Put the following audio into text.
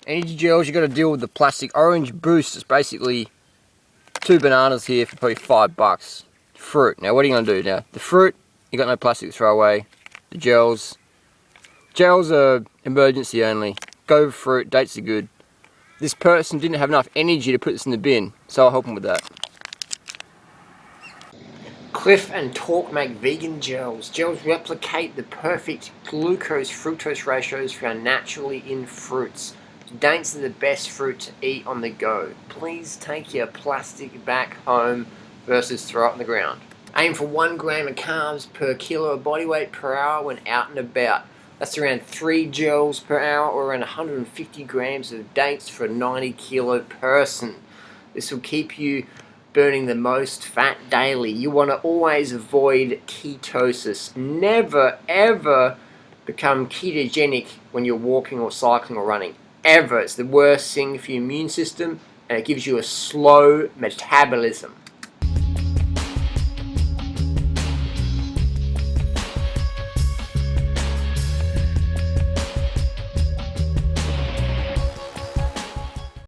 Energy gels, you got to deal with the plastic. Orange Boost is basically 2 bananas here for probably $5. Fruit. Now, what are you going to do now? The fruit, you got no plastic to throw away. The gels are emergency only. Go with fruit, dates are good. This person didn't have enough energy to put this in the bin, so I'll help him with that. Cliff and Torque make vegan gels. Gels replicate the perfect glucose-fructose ratios found naturally in fruits. Dates are the best fruit to eat on the go. Please take your plastic back home versus throw it on the ground. Aim for 1 gram of carbs per kilo of body weight per hour when out and about. That's around 3 gels per hour or around 150 grams of dates for a 90 kilo person. This will keep you burning the most fat daily. You want to always avoid ketosis. Never ever become ketogenic when you're walking or cycling or running. Ever. It's the worst thing for your immune system, and it gives you a slow metabolism.